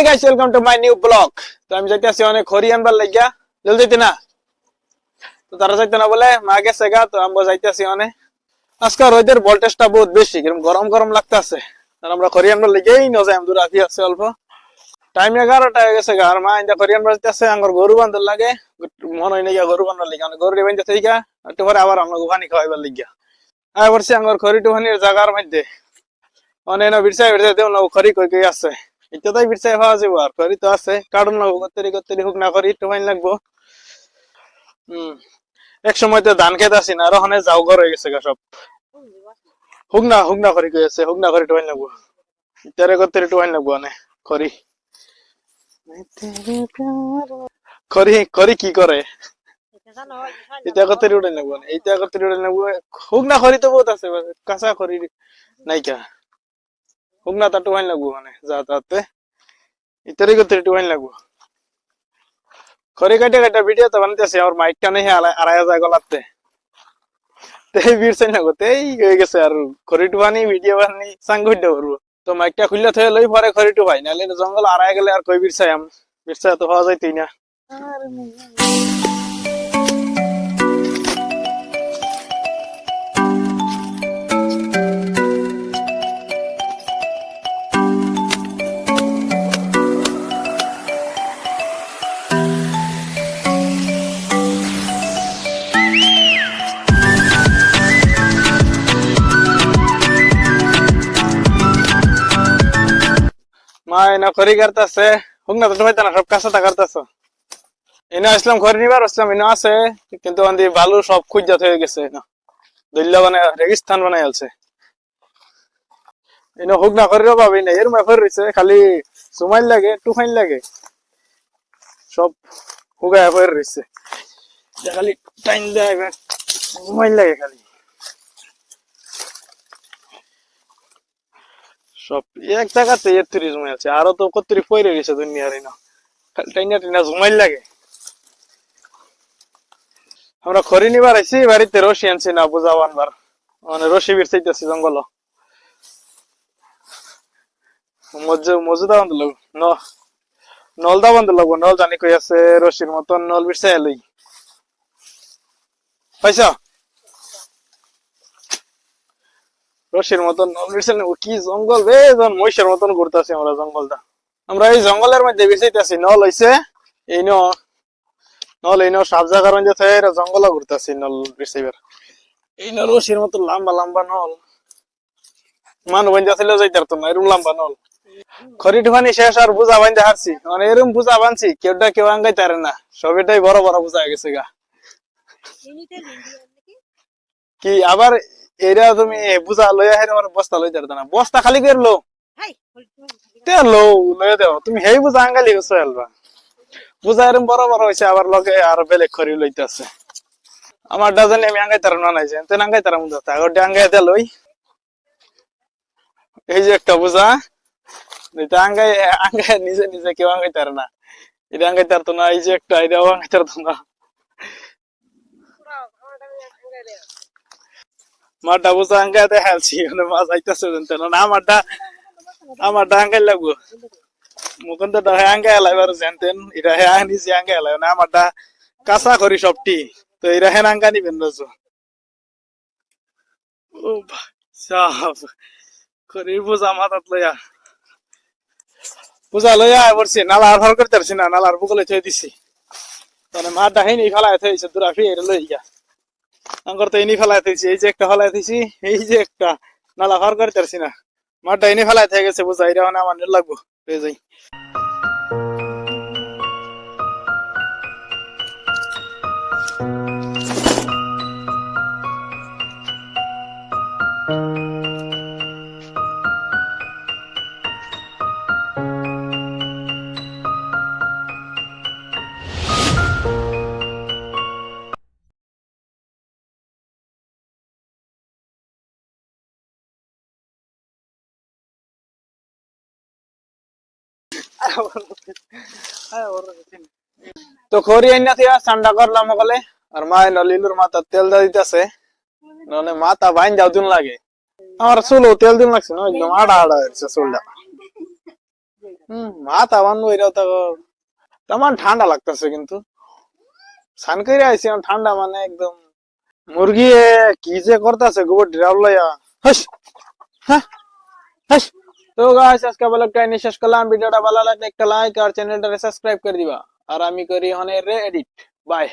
Guys welcome to my new blog. তো আমি যাইতেছি অনেক খড়ি আনবার লাগিয়া, জলদি যাইতে না তো তারা যাইতে না বলে মা গেছে গা, তো আমরা যাইতেছি অনেক। আজকে রোদের ভোল্টেজটা বহুত বেশি, কিরকম গরম গরম লাগতেছে। আর আমরা খড়ি আনবার লেগেই ন যাই, দূর আফি আছে অল্প টাইম 11টা হয়ে গেছে গা। আর মা ইন্দা খড়ি আনবার যাইতেছে, আমার গরু বান্ধব লাগে, মনে হয় না গরু বান্ধার লিগা, গরু বান্ধতে গা একটু পরে আবার আমরা পানি খাওয়াইবার লিগা আয় পড়ছি আমার খড়ি টুহানির জায়গার মধ্যে। অনেক বিরসাই বিরসাই দেও না খড়ি কই কই আছে, এটা তাই বিরসাই পাওয়া যাবো। আর খড়ি তো আছে, কাটুন লাগবো, কত্তরি হোক না করি একটু ফাইন লাগবো। এক সময় তো ধান খেতে আসি না, আর ওখানে যাও ঘর হয়ে গেছে গা সব। হুক না করি কই আছে, হুক না করি টুয়াইন লাগবো, ইটারে কত্তরি টুয়াইন লাগবো অনেক খড়ি। খড়ি খড়ি কি করে এটা কত্তরি উঠাইন লাগবো, এইটা কত্তরি উঠাইন লাগবো। হুক না খড়ি তো বহুত আছে, কাঁচা খড়ি নাইকা। হুক না তা টুয়াইন লাগবো মানে যা তাতে, ইটারে কত্তরি টুয়াইন লাগবো। খড়ি কাটে কাটে ভিডিও তো বানাইতেছি, আমার মাইকটা নেই আড়াই যায় গলাতে, তেই বিরসাই না তেই হয়ে গেছে। আর খড়িটু বানি ভিডিও বানি সাংগুইতে করবো, তো মাইকটা খুললে থেকে লই পরে খড়িটু ভাই, নাহলে জঙ্গল আড়াই গেলে আর কই বিরসাই বিরসাই তো হওয়া যাইতেই না। মা এনা খড়ি কাটতেছে, হুক না তো হইতা না, সব কাঁচাটা কাটতেছ। এনে আসলাম খড়ি নিবার, আসলাম এনে আছে, কিন্তু আন্দি বালু সব খুঁজাত হয়ে গেছে না, দল্লা বানায় রেগিস্তান বানাই আছে। এনে হুক না খড়িও পাবি না, এর মাফের রয়েছে, খালি সুমাইল লাগে টুফাইন লাগে, সব হুগায় ফের রয়েছে, খালি টাইম দেয় সুমাইল লাগে খালি সব এক জায়গাতে। এর তিরিশ জমাই আছে, আরো তো কত্তরি পয়রে গেছে দুনিয়ার না, খালি টাইনা টাইনা জমাইল লাগে। আমরা খড়ি নিবার আইছি, বাড়িতে রশি আনছি না বুঝাও আনবার, মানে রশি বিরসাইতেছি জঙ্গল। মজুদা বান্ধ লাগবো, নলদা বান্ধ লাগবো, নল জানি কই আছে, রশির মতন নল বিরসাই লই পাইছ, রশির মতন নল বিরসাই। কি জঙ্গল রে, মহিষের মতন ঘুরতেছি আমরা জঙ্গলটা। আমরা এই জঙ্গলের মধ্যে বিরসাইতেছি, নল হইছে এই নল এই সব জায়গার মধ্যে জঙ্গল ঘুরতেছি নল বিরসাইবার। এই নল রশির মতন লম্বা লম্বা নল, মানুষ বান্ধা ছিল যাইতে পারতো না, এরকম লম্বা নল। খড়ি টুফানি শেষ, আর বুঝা বান্ধে হারছি, মানে এরকম বুঝা বানছি কেউটা কেউ আঙ্গাইতে পারে না, সবটাই বড় বড় বুঝা গেছে গা। কি আবার এরা তুমি বুঝা লইয়া হেরে আমার বস্তা লইতে পারতো না, বস্তা খালি করে লো লো লইয়া দেও তুমি, হেই বুঝা আঙ্গালি গেছো হেলবা। বুঝা এরকম বড় বড় হয়েছে, আবার লগে আর বেলেগ খড়ি লইতে আছে। আমার ডাজানি আমি আঙ্গাই তারা না নাইছে, তেন আঙ্গাই তারা মধ্যে আগর আঙ্গাই দে লই। এই যে একটা বুঝা, আঙ্গাই আঙ্গাই নিজে নিজে কেউ আঙ্গাই তার না, এটা আঙ্গাই তারতো না, এই যে একটা এটাও আঙ্গাই তারতো না। মাঠটা বুঝা আঙ্গাই দেখাচ্ছি, মাছ আইতেছে না, আমারটা আঙ্গাই লাগবো, মুকুন্দ আঙ্গাই এলাইবার জানতেন, এটা হে নিজে আঙ্গাই এলাই না, আমারটা কাঁচা করি সবটি, তো এরা হেন আঙ্গা নিবেন রাজু। ও সাপ করি বুঝা মাথাত লইয়া, বুঝা লইয়া পড়ছি, নালা আর ভালো করতে পারছি না, নালার বুকলে থই দিছি, মানে মাঠ ডাহাই নি ফেলায় থইছে দূরা ফিরে লই গিয়া। আঙ্গর তো এনি ফেলায় থইছি, এই যে একটা ফেলায় থইছি, এই যে একটা নালা ভার করতে পারছি না, মাঠটা এনে ফেলায় থেকে গেছে বুঝা, এটা মানে আমার লাগবো হয়ে যাই। তো খড়ি আইনা থিয়া ঠান্ডা করলাম সকালে, আর মা লিলুর মাথা তেল দা দিতেছে, মানে মাথা বাইন যাও দিন লাগে। আমার চুলো তেল দিন লাগছে না, একদম আড়া আড়া হয়েছে চুলটা। মাথা বান ওইরাও তো তেমন ঠান্ডা লাগতেছে কিন্তু স্নান করে আইছি ঠান্ডা মানে একদম মুরগি কি যে করতেছে গোবর ড্রাউল লইয়া হাস হ্যাঁ হাস তো গাইস আজকে ব্লগটা এনে শেষ করলাম ভিডিওটা ভালো লাগলে একটা লাইক আর চ্যানেলটা সাবস্ক্রাইব করে দিবা আর আমি করি হনে রে এডিট বাই